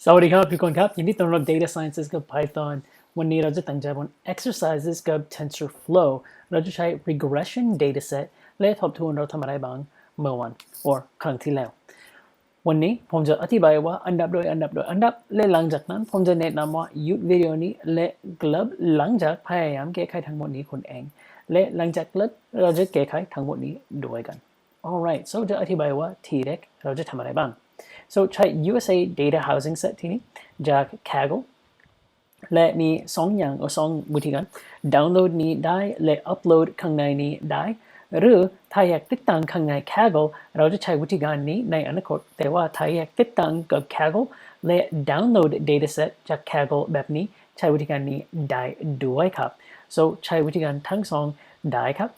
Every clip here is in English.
สวัสดีครับทุกคนครับยินดีต้อนรับ Data Sciences กับ Python วันนี้เราจะตั้งใจบน exercises กับ TensorFlow เราจะใช้ regression dataset และทบทวนเราทำอะไรบ้างเมื่อวัน or ครั้งที่แล้ววันนี้ผมจะอธิบายว่าอันดับและหลังจากนั้นผมจะแนะนำว่าหยุดวิดีโอนี้และกลับหลังจากพยายามแก้ไขทั้งหมดนี้คุณเองและหลังจากกลับเราจะแก้ไขทั้งหมดนี้ด้วยกัน alright so จะอธิบายว่าทีแรกเราจะทำอะไรบ้างso ใช้ USA Data Housing Set ที่นี้จาก Kaggle และมี2อย่าง2วิธีการดาวน์โหลดนี้ได้และอัปโหลดข้างในนี้ได้หรือถ้าอยากติดตั้งข้างใน Kaggle เราจะใช้วิธีการนี้ในอนาคตแต่ว่าถ้าอยากติดตั้งกับ Kaggle และดาวน์โหลด Dataset จาก Kaggle แบบนี้ใช้วิธีการนี้ได้ด้วยครับ so ใช้วิธีการทั้งสองได้ครับ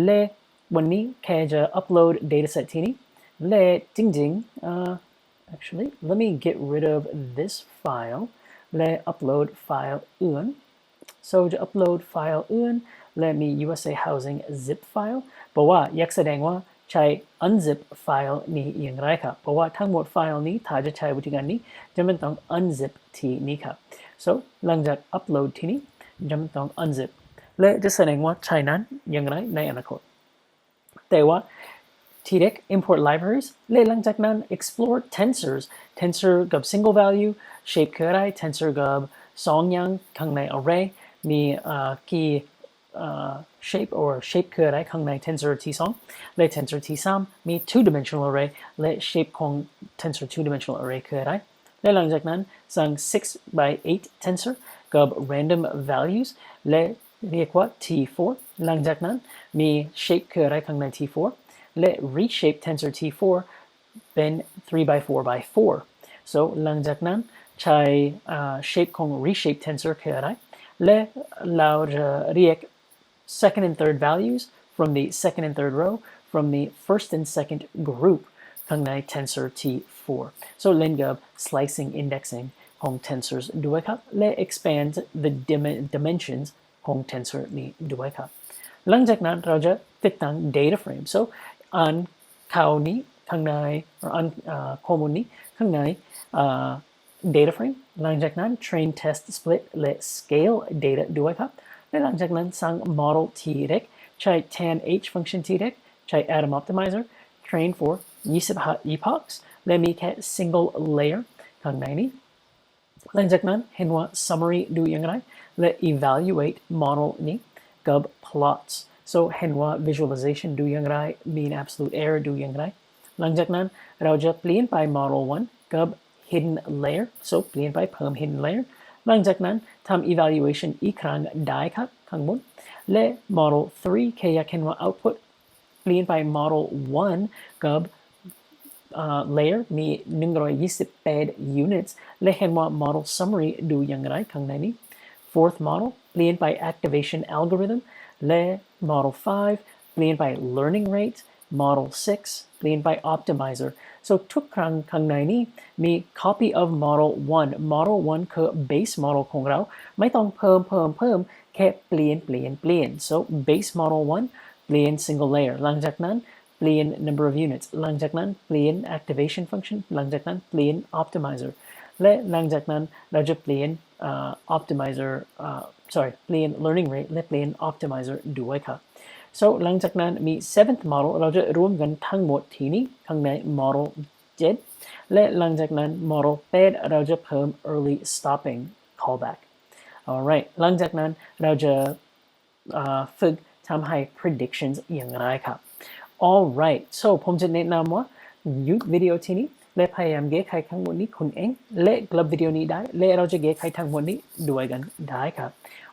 และวันนี้แค่จะอัปโหลด Dataset ที่นี้และจริงๆactually let me get rid of this file และ upload file อื่น so จะ upload file อื่นและมี USA Housing zip file เพราะว่าอยากแสดงว่าใช้ unzip file นี้อย่างไรครับเพราะว่าทั้งหมดไฟล์นี้ถ้าจะใช้วิธีการนี้จะมันต้อง unzip ที่นี้ครับ so หลังจาก upload ที่นี้จะมันต้อง unzip และจะแสดงว่าใช้นั้นอย่างไรในอนาคตแต่ว่าทีเด็ก import libraries และหลังจากนั้น explore tensors tensor กับ single value shape คืออะไร tensor กับ2อย่างข้างใน array มีกี่ shape or shape คืออะไรข้างใน tensor ที่2และ tensor ที่3มี two dimensional array และ shape ของ tensor two dimensional array คืออะไรและหลังจากนั้นสั่ง6 by 8 tensor กับ random values และเรียกว่า T4 หลังจากนั้นมี shape คืออะไรข้างใน T4 และ reshape tensor T4 เป็น 3 by 4 by 4 so หลังจากนั้นใช้ shape ของ reshape tensor คืออะไรและเราจะเรียก second and third values from the second and third row from the first and second group ข้างใน tensor T4 so เล่นกับ slicing indexing ของ tensors ด้วยครับและ expand the dimensions ของ tensor นี้ด้วยครับหลังจากนั้นเราจะติดตั้ง data frame so อ่านข่าวนี้ข้างในอ่านข้อมูลนี้ข้างในdata frame หลังจากนั้น train test split และ scale data ด้วยครับและหลังจากนั้นสร้าง model t-rec ใช้ tan h function t-rec ใช้ atom optimizer train for 25 epochs และมีแค่ single layer ข้างในนี้หลังจากนั้นเห็นว่า summary ดูอย่างไรและ evaluate model นี้กับ plots so เห็นว่า visualization ดูอย่างไร mean absolute error ดูอย่างไรหลังจากนั้นเราจะเปลี่ยนไป model 1กับ hidden layer so เปลี่ยนไปเพิ่ม hidden layer หลังจากนั้นทำ evaluation อีกครั้งได้ครับข้างบนและ model 3แค่อยากเห็นว่า output เปลี่ยนไป model 1กับlayer มี128 units และเห็นว่า model summary ดูอย่างไรข้างในนี้ fourth model เปลี่ยนไป activation algorithm และ model 5 เปลี่ยนไป learning rate model 6 เปลี่ยนไป optimizer so ทุกครั้งข้างในนี้มี copy of model 1 model 1คือ base model ของเราไม่ต้องเพิ่มแค่เปลี่ยน so base model 1 เปลี่ยน single layer หลังจากนั้นเปลี่ยน number of units หลังจากนั้นเปลี่ยน activation function หลังจากนั้นเปลี่ยน optimizer และหลังจากนั้นเราจะเปลี่ยนoptimizerเปลี่ยน learning rate และเปลี่ยน optimizer ด้วยครับ so หลังจากนั้นมี seventh model เราจะรวมกันทั้งหมดทีนี้ข้างใน model 7และหลังจากนั้น model 8เราจะเพิ่ม early stopping callback alright หลังจากนั้นเราจะฝึกทำให้ predictions อย่างไรครับ alright so ผมจะแนะนำว่าหยุดวิดีโอทีนี้และพยายามแก้ไขทั้งหมดนี้คุณเองและกลับวิดีโอนี้ได้และเราจะแก้ไขทั้งหมดนี้ด้วยกันได้ครับ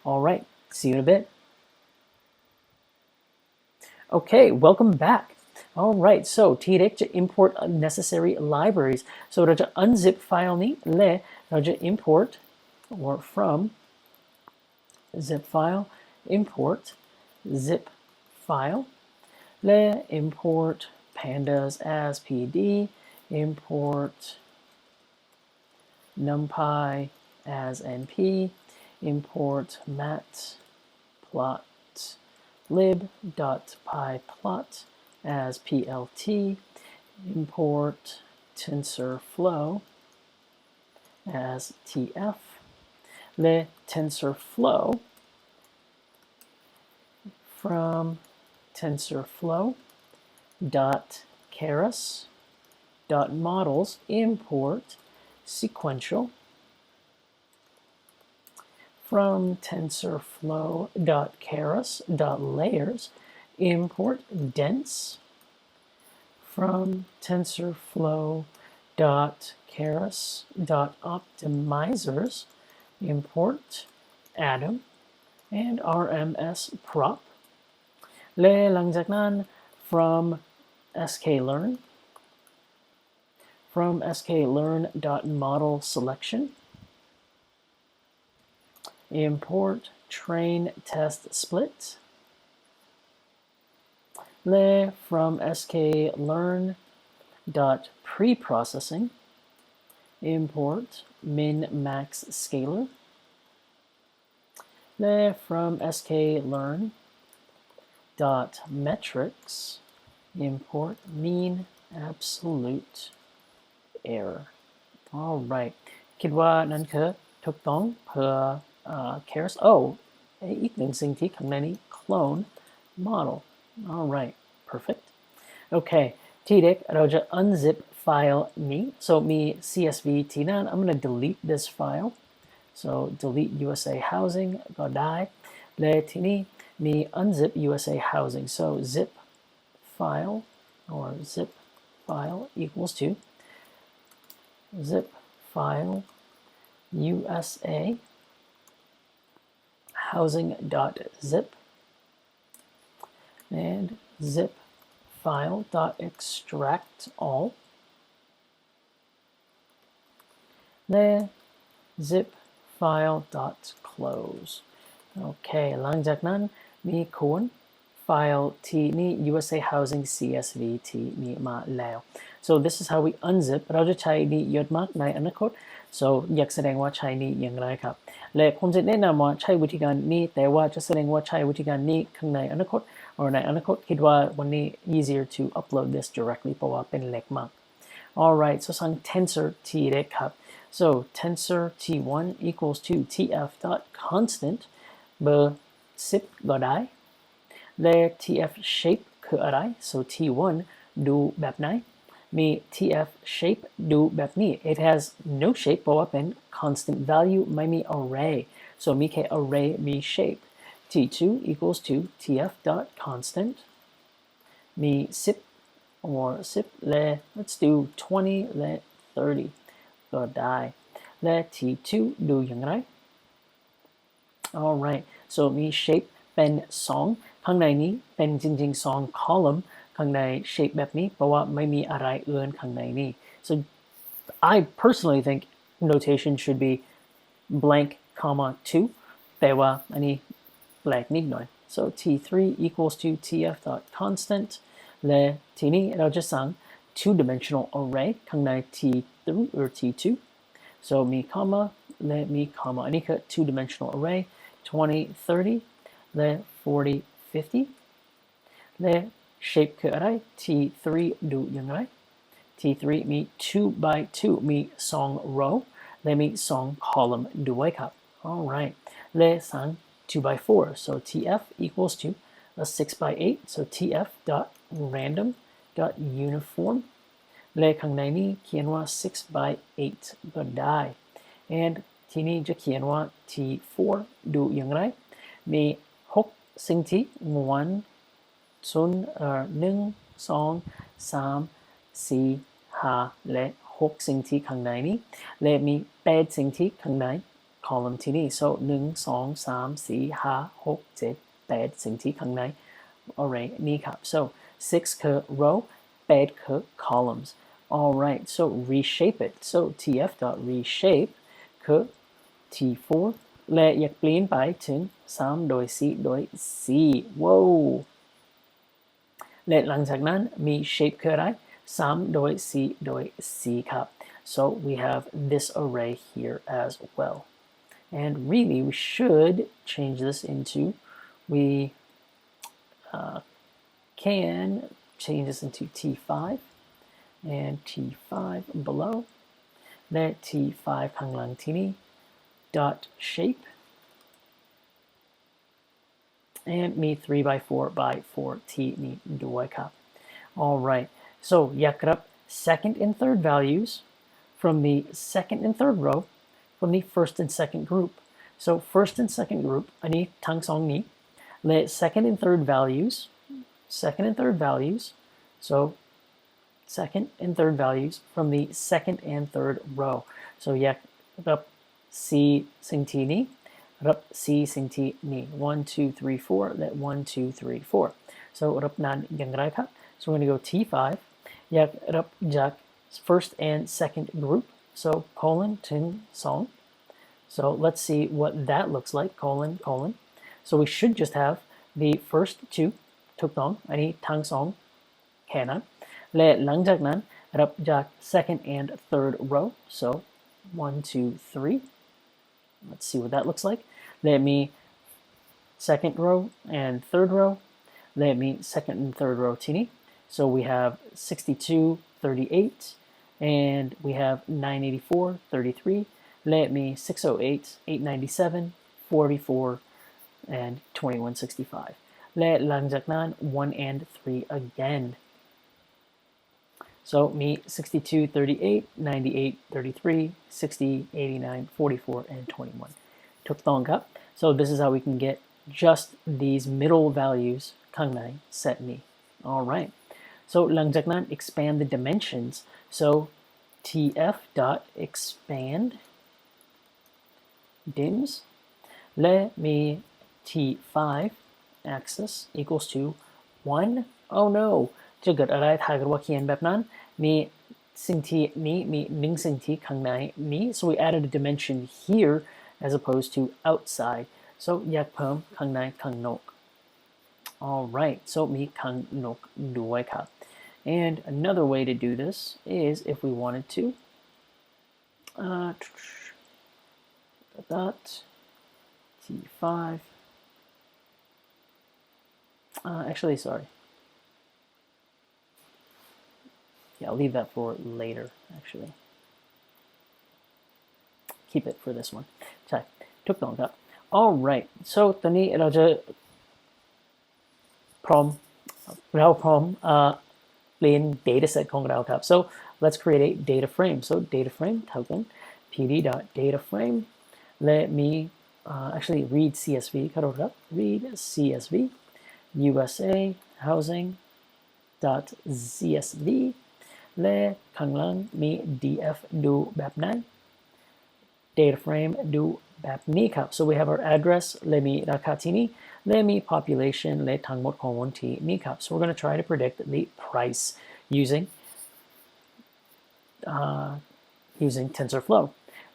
alright see you in a bit okay welcome back alright so ทีแรกจะ import necessary libraries so เราจะ unzip file นี้และเราจะ import or from zip file import zip fileและ import pandas as pd import numpy as np import matplotlib.pyplot as plt import TensorFlow as tf และ TensorFlow from TensorFlow dot keras dot models import sequential from TensorFlow dot keras dot layers import dense from TensorFlow dot keras dot optimizers import atom and RMS prop และหลังจากนั้น from sklearn dot model selection import train test split และ from sklearn dot preprocessing import min max scalar และ from sklearn dot metrics import mean absolute error alright คิดว่านั่นคือถูกต้องเพื่อkeras อีกหนึ่งสิ่งที่ข้างในนี้ clone model alright perfect โอเคที่เด็กเราจะ unzip ไฟล์นี้ so มี csv ที่นั่น I'm gonna delete this file so delete USA housing ก็ได้และที่นี่มี unzip USA housing so zip file or zip file equals to zip file USA housing.zip and zip file.extract all และ zip file.close โอเคหลังจากนั้นมีควรไฟล์ที่นี่ USA housing CSV ที่มีมาแล้ว so this is how we unzip เราจะใช้นี้เยอะมากในอนาคต so อยากแสดงว่าใช้นี้อย่างไรครับและผมจะแนะนำว่าใช้วิธีการนี้แต่ว่าจะแสดงว่าใช้วิธีการนี้ข้างในอนาคต or ในอนาคตคิดว่าวันนี้ easier to upload this directly เพราะว่าเป็นเล็กมาก alright so สั่ง tensor t ได้ครับ so tensor t1 equals to tf dot constant เบอร์10ก็ได้และ tf shape คืออะไร so t1 ดูแบบไหนมี tf shape ดูแบบนี้ it has no shape เพราะว่าเป็น constant value ไม่มี array so มีแค่ array มี shape t2 equals to tf dot constant มี 10 or 10และ let's do 20และ30ก็ได้และ t2 ดูอย่างไร alright so มี shape เป็น2ข้างในนี้เป็นจริงๆ2 column ข้างใน shape แบบนี้เพราะว่าไม่มีอะไรอื่นข้างในนี้ so I personally think notation should be blank comma 2แต่ว่าอันนี้แปลกนิดหน่อย so t3 equals to tf dot constant และทีนี้เราจะสั่ง two-dimensional array ข้างใน t3 or t2 so มี comma และมี comma อันนี้คือ two-dimensional array 20 30และ 40 50และ shape คืออะไร t3 ดูอย่างไร t3 มี 2 by 2 มี2 row และมี2 column ด้วยครับ alright และสั่ง 2 by 4 so tf equals to a 6 by 8 so tf dot random dot uniform และข้างในนี้เขียนว่า 6 by 8ก็ได้ and ที่นี่จะเขียนว่า t4 ดูอย่างไรมี6สิ่งที่1 2 3 4 5และ6สิ่งที่ข้างในนี้และมี8สิ่งที่ข้างใน column ที่นี่ so 1 2 3 4 5 6 7 8สิ่งที่ข้างใน array นี้ครับ so 6 คือ row 8 คือ columns alright so reshape it so tf dot reshape คือ t4 และอยากเปลี่ยนไปถึง3โดย4โดย4ว้าวและหลังจากนั้นมี shape คืออะไร3โดย4โดย4ครับ so we have this array here as well and really we should change this into we can change this into t5 and t5 below และ t5 ข้างหลังที่นี่ dot shape and มี 3 by 4 by 4 t นี้ด้วยครับ alright so อยากรับ second and third values from the second and third row from the first and second group so first and second group อันนี้ทั้งสองนี้และ second and third values so second and third values from the second and third row so อยากรับ c สิ่งที่นี้รับ c สิ่งที่นี้1 2 3 4และ 1 2 3 4 so รับนั้นอย่างไรครับ so we're going to go t5 อยากรับจาก first and second group so colon ถึง2 so let's see what that looks like colon so we should just have the first two ถูกต้องอันนี้ทั้งสองแค่นั้นและหลังจากนั้นรับจาก second and third row so 1 2 3 let's see what that looks like let me second row and third row let me second and third row tini so we have 62 38 and we have 984 33 let me 608 897 44 and 2165 และหลังจากนั้น1 and 3 again so me 62 38 98 33 60 89 44 and 21 ถูกต้องครับ so this is how we can get just these middle values ข้างใน set นี้ alright so หลังจากนั้น expand the dimensions so tf dot expand dimsและมี t5 axis equals to 1 oh no จะเกิดอะไรถ้าเกิดว่าเขียนแบบนั้นมีสิ่งที่นี้มี1สิ่งที่ข้างในนี้ so we added a dimension here as opposed to outside so อยากเพิ่มข้างในข้างนอก alright so มีข้างนอกด้วยครับ and another way to do this is if we wanted to dot t5 actually sorry yeah I'll leave that for later actually keep it for this one ใช่ถูกต้องครับ alright so ตอนนี้เราจะพร้อมเปลี่ยน dataset ของเราครับ so let's create a data frame so data frame เท่ากัน pd.dataframe let me actually read csv ขอโทษครับ read csv usa housing dot csv และข้างล่างมี df ดูแบบนั้น data frame ดูแบบนี้ครับ so we have our address และมีราคาที่นี่และมี population และทั้งหมดของวันที่นี่ครับ so we're going to try to predict the price using TensorFlow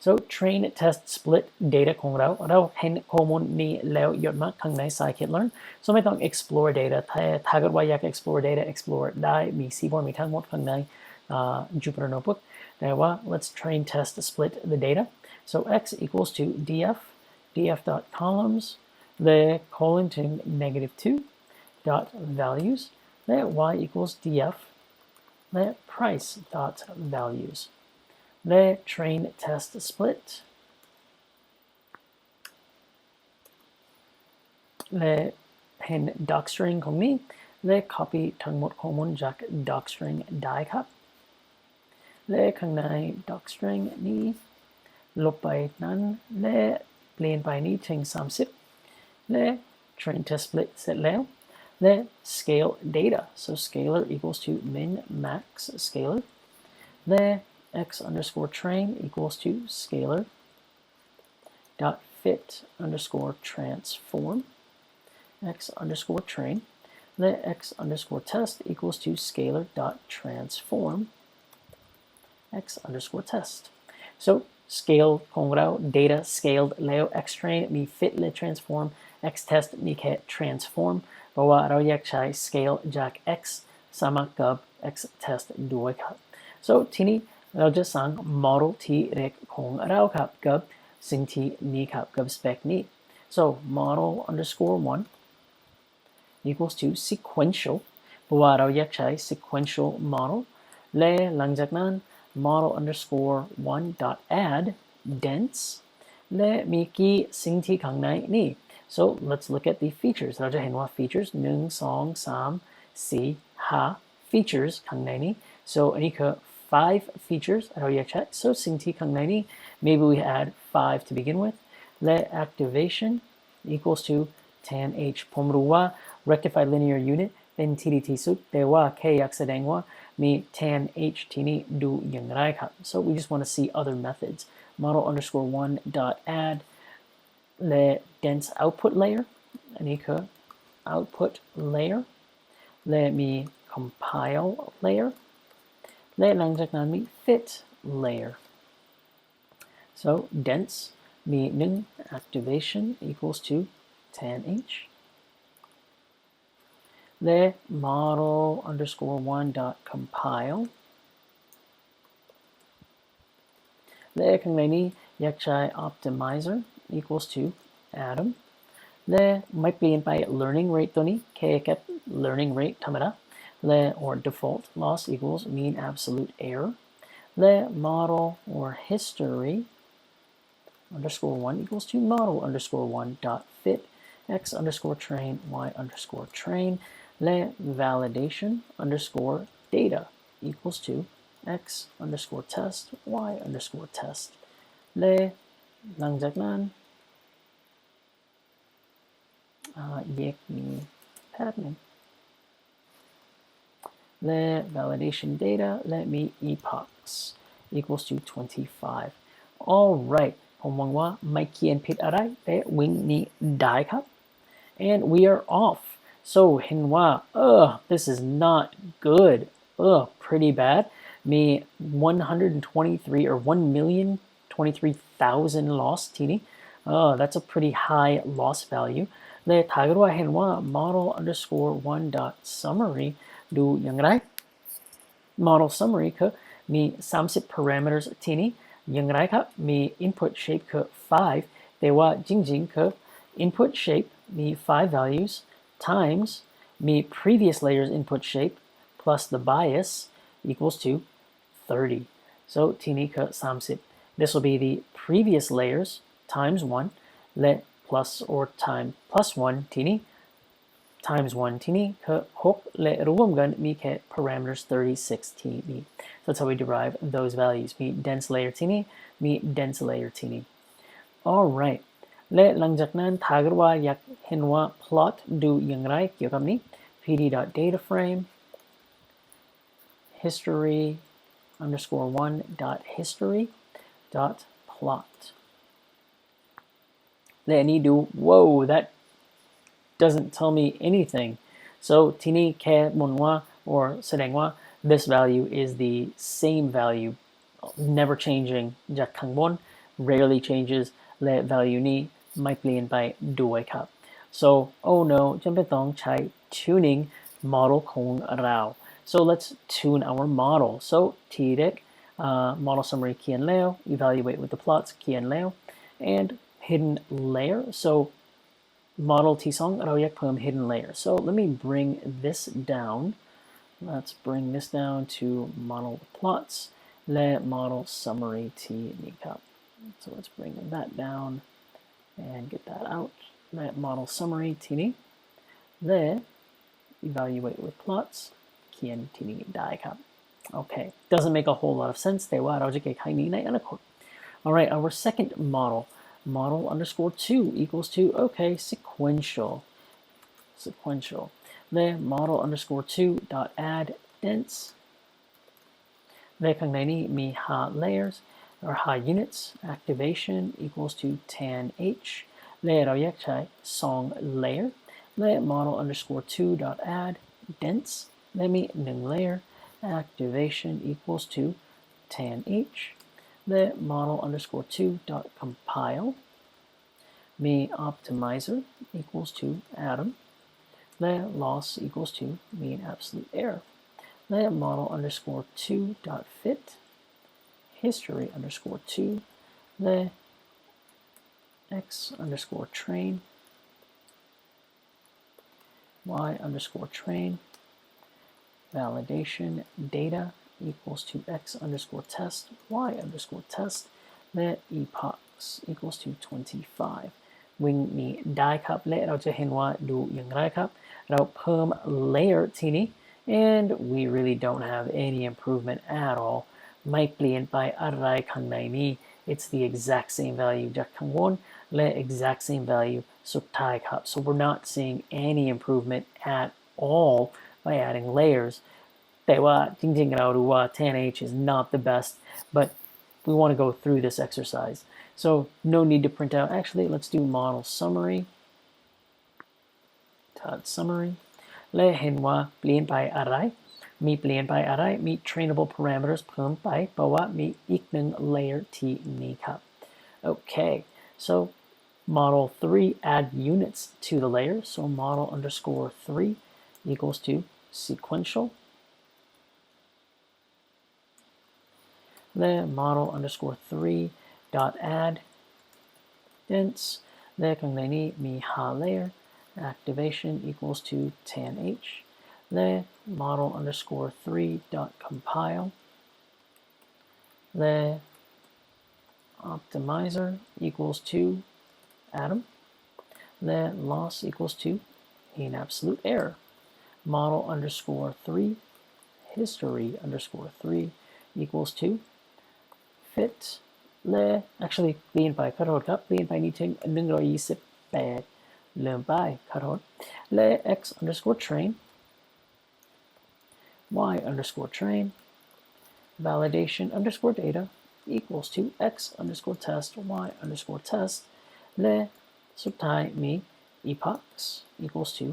so train test split data ของเราเห็นข้อมูลนี้แล้วหยดมาข้างใน scikit-learn so ไม่ต้อง explore data ถ้าเกิดว่าอยาก explore data explore ได้มี seaborn มีทั้งหมดข้างในJupyter Notebook แต่ว่า let's train test split the data so x equals to df dot columns the colon to -2 dot values the y equals df the price dot values the train test split the pen docstring ของนี้ the copy ทั้งหมดข้อมูลจาก docstring ได้ครับและข้างใน docstring นี้ลบไปนั้นและเปลี่ยนไปนี้ถึง30และ train test split เสร็จแล้วและ scale data so scalar equals to min max scalar และ x underscore train equals to scalar dot fit underscore transform x underscore train และ x underscore test equals to scalar dot transform x underscore test so scale ของเรา data scaled แล้ว x train มี fit และ transform x test มีแค่ transform เพราะว่าเราอยากใช้ scale จาก x สมกับ x test ด้วยครับ so ทีนี้เราจะสร้าง model ที่เรียกของเราครับกับสิ่งที่นี้ครับกับ spec นี้ so model underscore 1 equals to sequential เพราะว่าเราอยากใช้ sequential model และหลังจากนั้น model underscore one dot add dense และมีกี่สิ่งที่ข้างในนี่ so let's look at the features เราจะเห็นว่า features 1 2 3 4 5 features ข้างในนี้ so อันนี้คือ 5 features เราอยากใช้ so สิ่งที่ข้างในนี้ maybe we add 5 to begin with และ activation equals to tan h ผมรู้ว่า rectified linear unit เป็นที่ดีที่สุดแต่ว่าแค่อยากแสดงว่ามี tan h ที่นี่ดูอย่างไรครับ so we just want to see other methods model underscore one dot add และ dense output layer อันนี้คือ output layer และมี compile layer และหลังจากนั้นมี fit layer so dense มี1 activation equals to tan h และ model underscore one dot compile และข้างในนี้อยากใช้ optimizer equals to atom และไม่เปลี่ยนไป learning rate ตัวนี้แค่เก็บ learning rate ธรรมดาและ or default loss equals mean absolute error และ model or history underscore one equals to model underscore one dot fit x underscore train y underscore train และ validation underscore data equals to x underscore test y underscore test และหลังจากนั้นแยกมีแป๊บนึงและ validation data และมี epochs equals to 25 alright ผมหวังว่าไม่เขียนผิดอะไรแต่วิ่งนี้ได้ครับ and we are off so เห็นว่าthis is not good pretty bad มี 123 or 1,023,000 loss ทีนี้that's a pretty high loss value และถ้าเกิดว่าเห็นว่า model underscore one dot summary ดูอย่างไร model summary คือมี 30 parameters ทีนี้อย่างไรครับมี input shape คือ 5 แต่ว่าจริงๆคือ input shape มี 5 values times มี previous layers input shape plus the bias equals to 30 so ทีนี้คือ 30 this will be the previous layers times 1 และ plus or time plus 1 ทีนี้ times 1 ทีนี้คือ6และรวมกันมีแค่ parameters 36 ทีนี้ so that's how we derive those values มี dense layer ทีนี้มี dense layer ทีนี้ alright และหลังจากนั้นถ้าเกิดว่าอยากเห็นว่า plot ดูอย่างไรเกี่ยวกับนี้ pd.dataframe history underscore one dot history dot plot และอันนี้ดู whoa that doesn't tell me anything so ที่นี่แค่บ่นว่า or แสดงว่า this value is the same value never changing จากข้างบน rarely changes และ value นี้ไม่เปลี่ยนไปด้วยครับ so oh no จำเป็นต้องใช้ tuning model ของเรา so let's tune our model so ที่เด็กmodel summary เขียนแล้ว evaluate with the plots เขียนแล้ว and hidden layer so model t song เราอยากเพิ่ม hidden layer so let me bring this down let's bring this down to model plots และ model summary ที่นี่ครับ so let's bring that down and get that out และ model summary ที่นี่และ evaluate with plots เขียนที่นี่ได้ครับ okay doesn't make a whole lot of sense แต่ว่าเราจะแก้ไขนี้ในอนาคต alright our second model underscore 2 equals to okay sequential then model underscore 2 dot add dense และข้างในนี้มี hard layers or hard units activation equals to tan h และเราอยากใช้2 layer และ model underscore 2 dot add dense และมี1 layer activation equals to tan h the model underscore 2 dot compile me optimizer equals to atom the loss equals to mean absolute error the model underscore 2 dot fit history underscore 2 the x underscore train y underscore train validation data equals to x underscore test y underscore test และ epochs equals to 25 วิ่งนี้ได้ครับและเราจะเห็นว่าดูอย่างไรครับเราเพิ่ม layer ทีนี้ and we really don't have any improvement at all ไม่เปลี่ยนไปอะไรข้างในนี้ it's the exact same value จากข้างบนและ exact same value สุดท้ายครับ so we're not seeing any improvement at all by adding layers แต่ว่าจริงๆเรารู้ว่า 10h is not the best but we want to go through this exercise so no need to print out actually let's do model summary summary และเห็นว่าเปลี่ยนไปอะไรมีเปลี่ยนไปอะไรมี trainable parameters เพิ่มไปเพราะว่ามีอีกหนึ่ง layer ที่นี้ครับ okay so model 3 add units to the layer so model underscore 3 equals to sequential และ model underscore 3 dot add dense และข้างในนี้มี layer activation equals to TenH และ model underscore 3 dot compile และ optimizer equals to atom และ loss equals to mean absolute error model underscore 3 history underscore 3 equals to fit และ actually เปลี่ยนไปขอโทษครับเปลี่ยนไปนิดนึง128เริ่มไปขอโทษและ x underscore train y underscore train validation underscore data equals to x underscore test y underscore test และสุดท้ายมี epochs equals to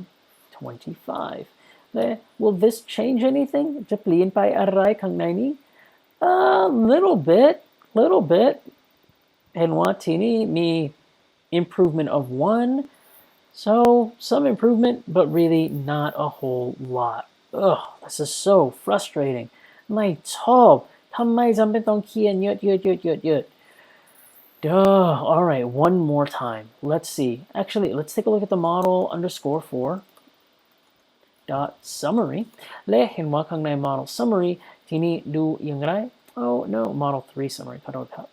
25และ will this change anything จะเปลี่ยนไปอะไรข้างในนี้ little bit เห็นว่าทีนี้มี improvement of 1 so some improvement but really not a whole lot ugh this is so frustrating ไม่ชอบทำไมจำเป็นต้องเขียนเยอะduh alright one more time let's see actually let's take a look at the model underscore 4 dot summary และเห็นว่าข้างใน model summary ทีนี้ดูอย่างไร oh no model 3 summary ขอโทษครับ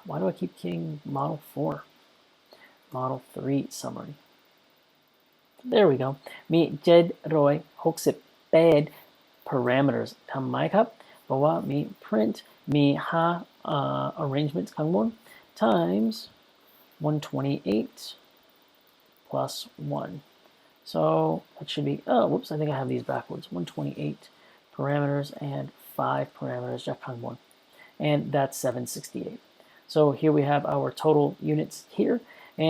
why do I keep keying model 4 model 3 summary there we go มี768 parameters ทำไมครับเพราะว่ามี print มี5 arrangements ข้างบน times 128 plus 1 so that should be whoops I think I have these backwards 128 parameters and 5 parameters จากข้างบน and that's 768 so here we have our total units here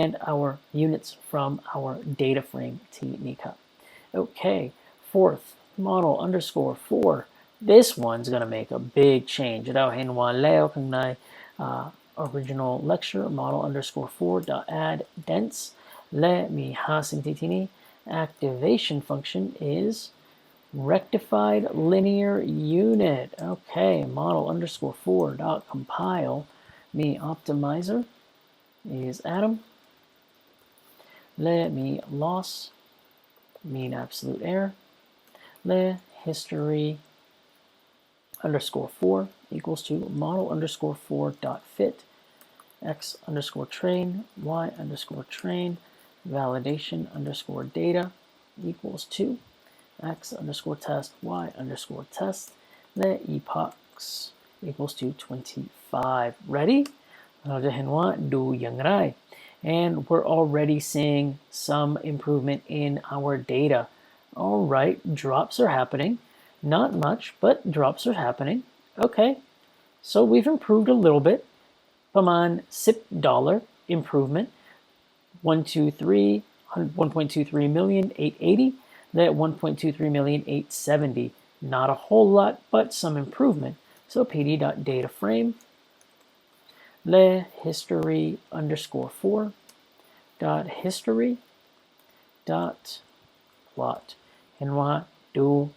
and our units from our data frame Tนี้ครับ okay fourth model underscore 4 this one's gonna make a big change เราเห็นว่าแล้วข้างใน original lecture model underscore 4 dot add dense และมี5สิ่งที่นี้ activation function is rectified linear unit okay model underscore 4 dot compile me optimizer is atom let me loss mean absolute error let history underscore 4 equals to model underscore 4 dot fit x underscore train y underscore train validation underscore data equals to x underscore test y underscore test let epochs equals to 25 ready เราจะเห็นว่าดูอย่างไร and we're already seeing some improvement in our data all right drops are happening not much but drops are happening okay so we've improved a little bit ประมาณ$10 improvement 1.23 million 880 that 1.23 million 870 not a whole lot but some improvement so pd.data frame le history underscore 4 dot history dot plot and what do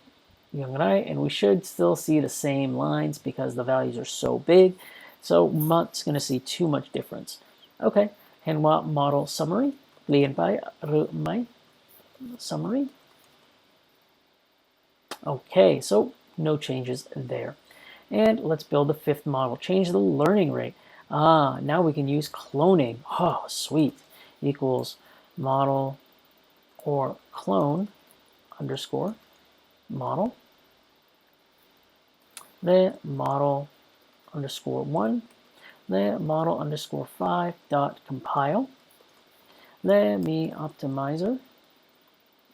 and we should still see the same lines because the values are so big so I'm not going to see too much difference okay and what model summary เปลี่ยนไปหรือไม่ summary Okay, so no changes there. And let's build the fifth model. Change the learning rate. Now we can use cloning. Oh, sweet. Equals model or clone underscore model. The model underscore 1. The model underscore 5 dot compile. The me optimizer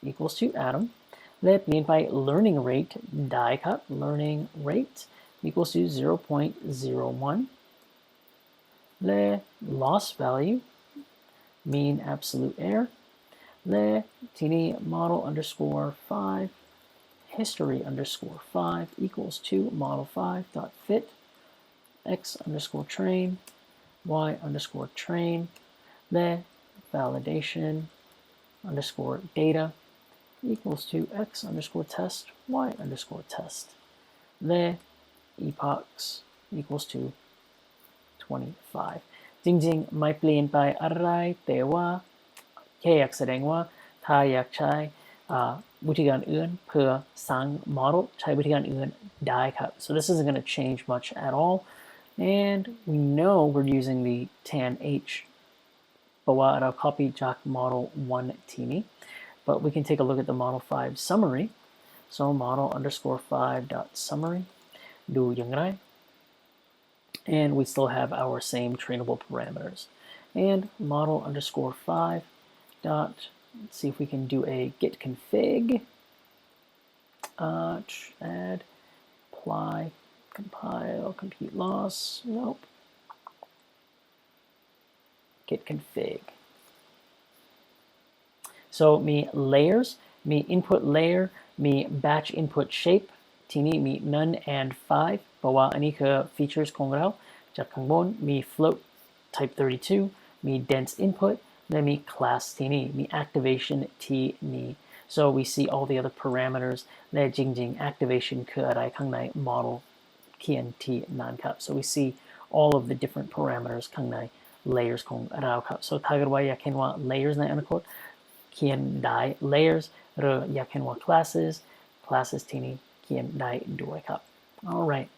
equals to Atom. Let me by learning rate die cut learning rate equals to 0.01. The loss value mean absolute error. The tini model underscore 5 history underscore 5 equals to model 5 dot fit x underscore train y underscore train. The validation underscore data equals to x underscore test y underscore test. The epochs equals to 25 จริงๆไม่เปลี่ยนไปอะไรแต่ว่าแค่อยากแสดงว่าถ้าอยากใช้วิธีการอื่นเพื่อสร้าง model ใช้วิธีการอื่นได้ครับ so this isn't going to change much at all and we know we're using the tan h เพราะว่าเรา copy จาก model 1 ที่นี้ but we can take a look at the model 5 summary so model underscore 5 dot summary ดูอย่างไรand we still have our same trainable parameters and model underscore 5 dot let's see if we can do a git config add apply compile compute loss nope git config so me layers me input layer me batch input shape ทีนี้มี none and 5เพราะว่าอันนี้คือ features ของเราจากข้างบนมี float type 32มี dense input และมี class ที่นี่มี activation ที่นี่ so we see all the other parameters และจริงๆ activation คืออะไรข้างใน model เขียนที่นั่นครับ so we see all of the different parameters ข้างใน layers ของเราครับ so ถ้าเกิดว่าอยากเห็นว่า layers ในอนาคตเขียนได้ layers หรืออยากเห็นว่า classes ที่นี่เขียนได้ด้วยครับ all right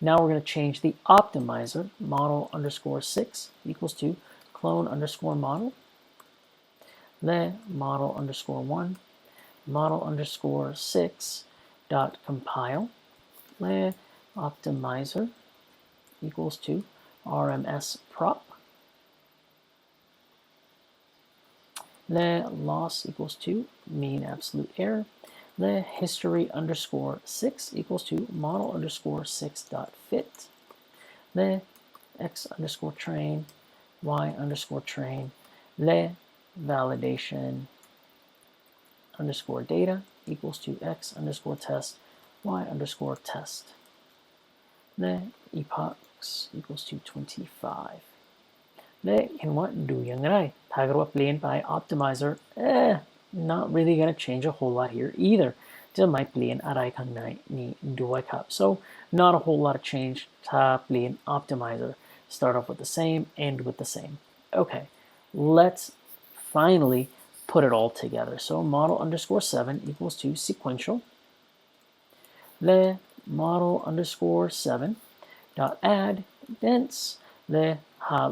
now we're going to change the optimizer model underscore 6 equals to clone underscore model the model underscore 1 model underscore 6 dot compile the optimizer equals to rms prop the loss equals to mean absolute error the history underscore 6 equals to model underscore 6 dot fit the x underscore train y underscore train the validation underscore data equals to x underscore test y underscore test the epochs equals to 25และเห็นว่าดูอย่างไรถ้าเกิดว่าเปลี่ยนไป optimizer not really gonna change a whole lot here either จะไม่เปลี่ยนอะไรข้างในนี้ด้วยครับ so not a whole lot of change ถ้าเปลี่ยน optimizer start off with the same end with the same okay let's finally put it all together so model underscore 7 equals to sequential the model underscore 7 dot add dense the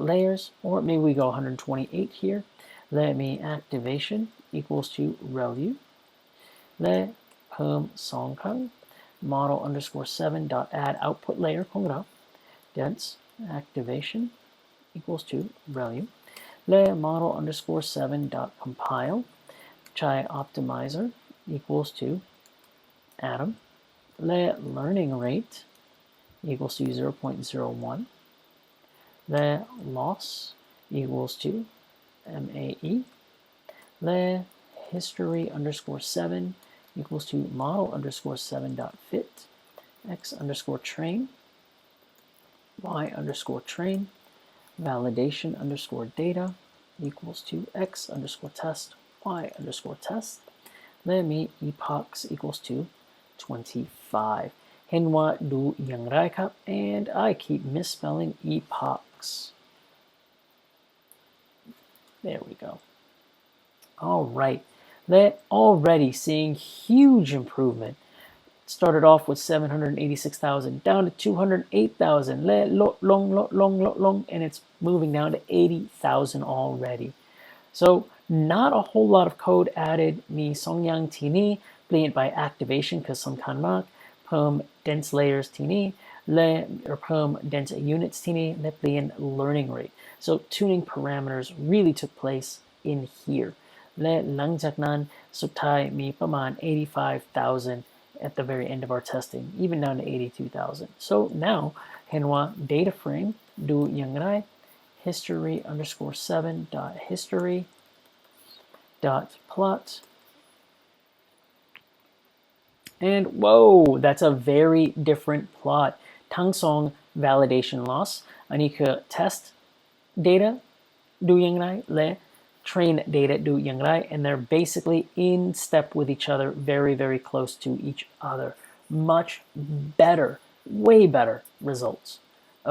layers or maybe we go 128 here let me activation equals to ReLU let perm song model underscore 7 dot add output layer ของเรา dense activation equals to ReLU let model underscore 7 dot compile chai optimizer equals to Atom let learning rate equals to 0.01 the loss equals to MAE the history underscore 7 equals to model underscore 7 dot fit x underscore train y underscore train validation underscore data equals to x underscore test y underscore test then me epochs equals to 25เห็นว่าดูอย่างไรครับ and I keep misspelling epochs there we go all right they're already seeing huge improvement started off with 786,000 down to 208,000 และลดลง and it's moving down to 80,000 already. So not a whole lot of code added มีสองอย่างที่นี่เปลี่ยนไป activation คือสำคัญมากเพิ่ม dense layers ที่นี่และเพิ่ม dense units ที่นี่และเปลี่ยน learning rate. So tuning parameters really took place in here. และหลังจากนั้นสุดท้ายมีประมาณ 85,000 at the very end of our testing, even down to 82,000. So now เห็นว่า data frame ดูอย่างไร history underscore 7 dot history dot plot. And whoa, that's a very different plot. ทั้งสอง validation loss อันนี้คือ test data ดูอย่างไรและ train data ดูอย่างไร and they're basically in step with each other, very, very close to each other. Much better, way better results.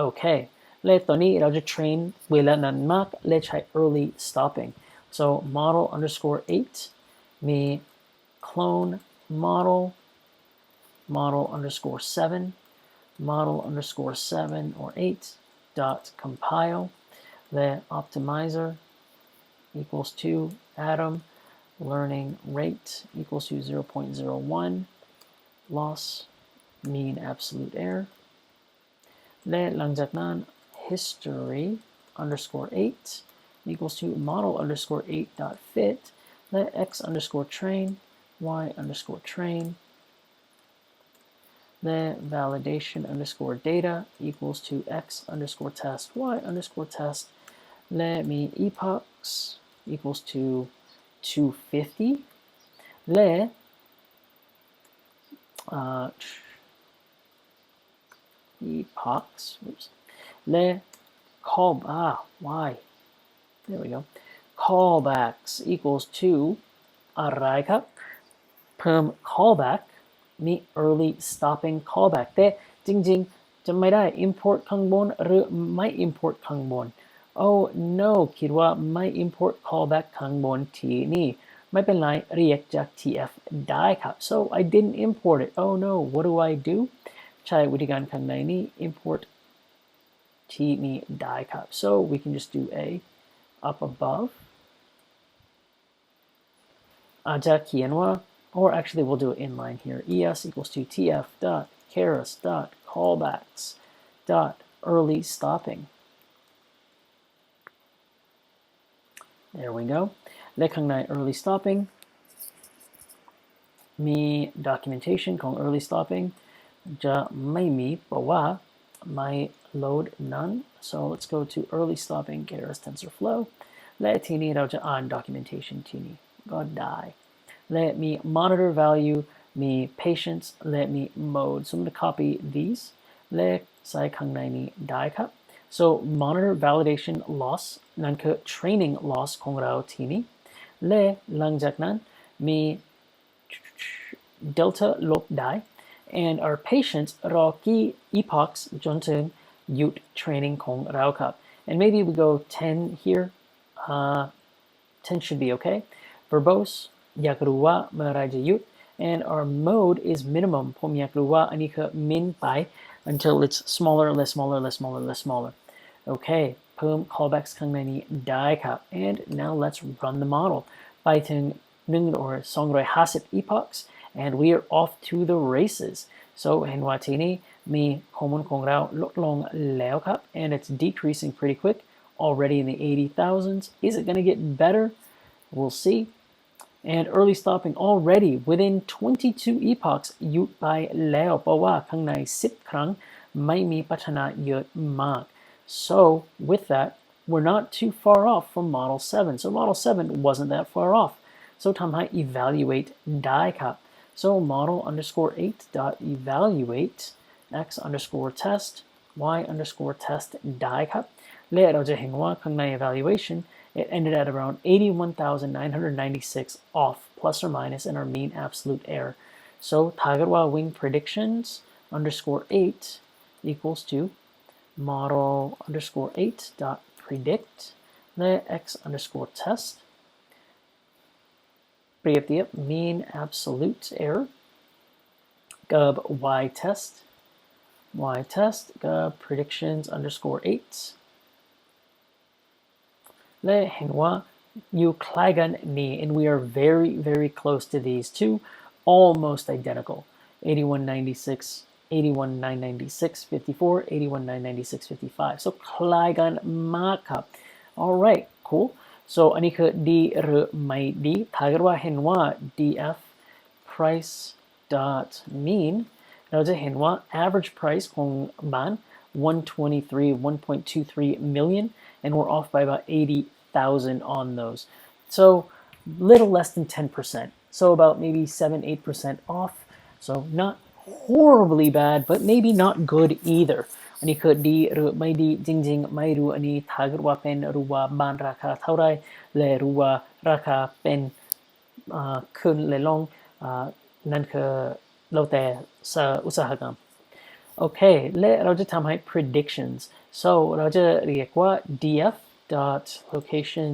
Okay. และตอนนี้เราจะ train เวลานานมากและใช้ early stopping. So model underscore 8 มี clone model underscore 7 model underscore 7 or 8 dot compile the optimizer equals to atom learning rate equals to 0.01 loss mean absolute error และหลังจากนั้น history underscore 8 equals to model underscore 8 dot fit the x underscore train y underscore train the validation underscore data equals to x underscore test y underscore test let me epochs equals to 250 let epochs let call why there we go callbacks equals to อะไรครับเพิ่ม callback มี early stopping callback แต่จริงๆจะไม่ได้ import ข้างบนหรือไม่ import ข้างบน oh no คิดว่าไม่ import callback ข้างบนทีนี่ไม่เป็นไรเรียกจาก tf ได้ครับ so I didn't import it oh no what do I do ใช้วิธีการข้างในนี้ import ที่นี่ได้ครับ so we can just do a up above อาจจะเขียนว่าor actually we'll do it inline here es equals to tf dot keras dot callbacks dot early stopping there we go และข้างใน early stopping มี documentation ของ early stopping จะไม่มีเพราะว่าไม่ load none so let's go to early stopping keras TensorFlow และทีนี้เราจะอ่าน documentation ที่นี่ก็ได้ let me monitor value me patience let me mode so I'm going to copy these let ใส่ข้างในนี้ได้ครับ so monitor validation loss นั่นคือ training loss ของเราทีนี้และหลังจากนั้นมี delta ลบได้ and our patience รอกี่ epochs จนถึงหยุด training ของเราครับ and maybe we go 10 here 10 should be okay verbose อยากรู้ว่าเมื่อไรจะหยุด and our mode is minimum ผมอยากรู้ว่าอันนี้คือ min ไป until it's smaller less smaller less smaller less smaller okay เพิ่ม callbacks ข้างในนี้ได้ครับ and now let's run the model ไปถึง1 or 250 epochs and we are off to the races so เห็นว่าทีนี้มีข้อมูลของเราลดลงแล้วครับ and it's decreasing pretty quick already in the 80,000s is it going to get better we'll see and early stopping already within 22 epochs หยุดไปแล้วเพราะว่าข้างใน10 ครั้งไม่มีพัฒนาเยอะมาก so with that we're not too far off from model 7 so model 7 wasn't that far off so ทำให้ evaluate ได้ครับ so model underscore 8 dot evaluate x underscore test y underscore test ได้ครับและเราจะเห็นว่าข้างใน evaluation it ended at around 81,996 off plus or minus in our mean absolute error so ถ้าเกิดว่า wing predictions underscore 8 equals to model underscore 8 dot predict และ x underscore test เปรียบเทียบ mean absolute error กับ y test กับ predictions underscore 8และเห็นว่าอยู่คล้ายกันนี่ and we are very very close to these two almost identical 8196 81996 54 81996 55 so คล้ายกันมากครับ alright cool so อันนี้คือดีหรือไม่ดีถ้าเกิดว่าเห็นว่า df price dot mean เราจะเห็นว่า average price ของบ้าน123 million and we're off by about 80,000 on those so little less than 10% so about maybe 7-8% off so not horribly bad but maybe not good either อันนี้คือดีหรือไม่ดีจริงๆไม่รู้อันนี้ถ้าเกิดว่าเป็นรู้ว่าบ้านราคาเท่าไรและรู้ว่าราคาเป็นขึ้นและลงนั่นคือแล้วแต่อุตสาหกรรมโอเคและเราจะทำให้ predictions so เราจะเรียกว่า df dot location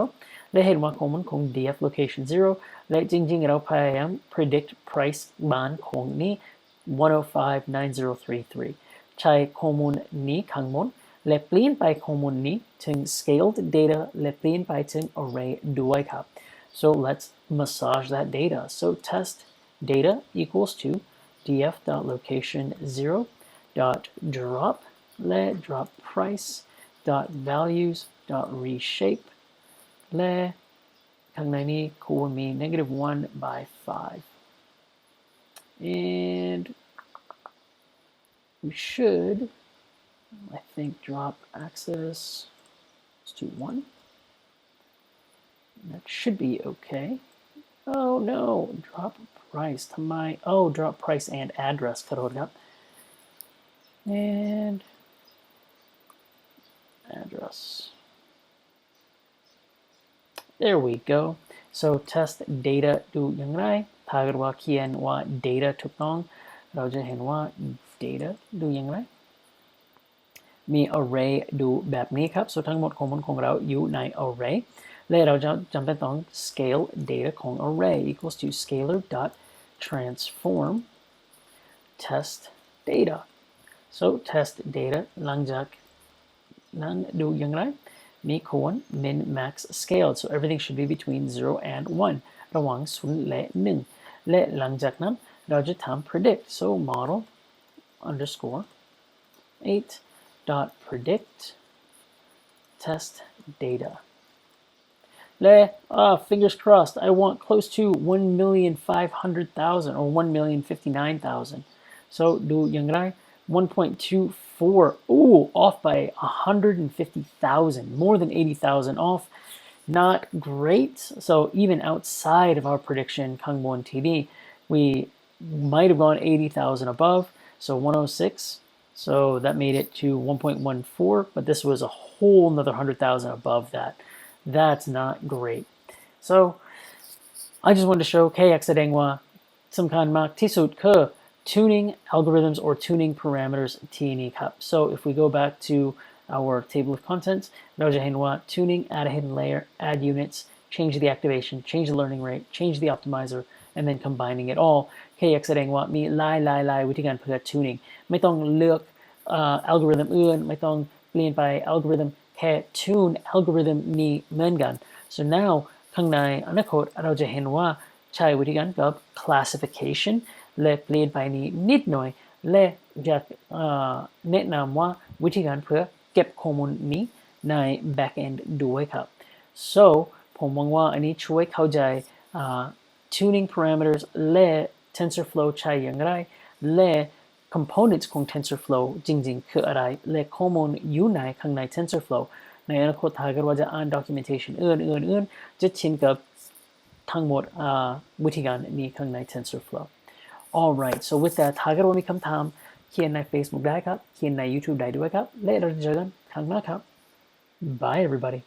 0และเห็นว่าข้อมูลของ df location 0และจริงๆเราพยายาม predict price บ้านของนี้1059033ใช้ข้อมูลนี้ข้างบนและเปลี่ยนไปข้อมูลนี้ถึง scaled data และเปลี่ยนไปถึง array ด้วยครับ so let's massage that data so test data equals to df dot location 0 dot dropและ drop price dot values dot reshape และข้างในนี้ควรมี -1 by 5 and we should I think drop axis to 1 that should be okay oh no drop price ทำไม oh drop price and address ขอโทษครับ and address there we go so test data ดูอย่างไรถ้าเกิดว่าเขียนว่า data ถูกต้องเราจะเห็นว่า data ดูอย่างไรมี array ดูแบบนี้ครับ so ทั้งหมดข้อมูลของเราอยู่ใน array และเราจะจำเป็นต้อง scale data ของ array equals to scalar dot transform test data so test data หลังจากนั้นดูอย่างไรมีควร min max scaled so everything should be between 0 and 1ระหว่าง0และ1และหลังจากนั้นเราจะทำ predict so model underscore 8 dot predict test dataและfingers crossed I want close to 1,500,000 or 1,059,000 so ดูอย่างไร 1.24 ooh off by 150,000 more than 80,000 off not great so even outside of our prediction ข้างบนทีนี้ we might have gone 80,000 above so 106 so that made it to 1.14 but this was a whole another 100,000 above that that's not great so I just wanted to show KX แสดงว่าสำคัญมากที่สุดคือ tuning algorithms or tuning parameters ที่นี้ครับ so if we go back to our table of contents เราจะเห็นว่า tuning add a hidden layer add units change the activation change the learning rate change the optimizer and then combining it all KX แสดงว่ามีหลายวิธีการเพื่อ tuning ไม่ต้องเลือกalgorithm อื่นไม่ต้องเปลี่ยนไป algorithm แค่ tune algorithm นี้เหมือนกัน so now ข้างในอนาคตเราจะเห็นว่าใช้วิธีการกับ classification และเปลี่ยนไปนี้นิดหน่อยและอยากแนะนำว่าวิธีการเพื่อเก็บข้อมูลนี้ใน backend ด้วยครับ so ผมหวังว่าอันนี้ช่วยเข้าใจtuning parameters และ TensorFlow ใช้อย่างไรและ components ของ TensorFlow จริงๆคืออะไรและข้อมูลอยู่ในข้างใน TensorFlow ในอนาคตถ้าเกิดว่าจะอ่าน documentation อื่นจะชินกับทั้งหมดวิธีการนี้ข้างใน TensorFlow alright so with that ถ้าเกิดว่ามีคำถามเขียนใน Facebook ได้ครับเขียนใน YouTube ได้ด้วยครับและเราจะเจอกันครั้งหน้าครับ bye everybody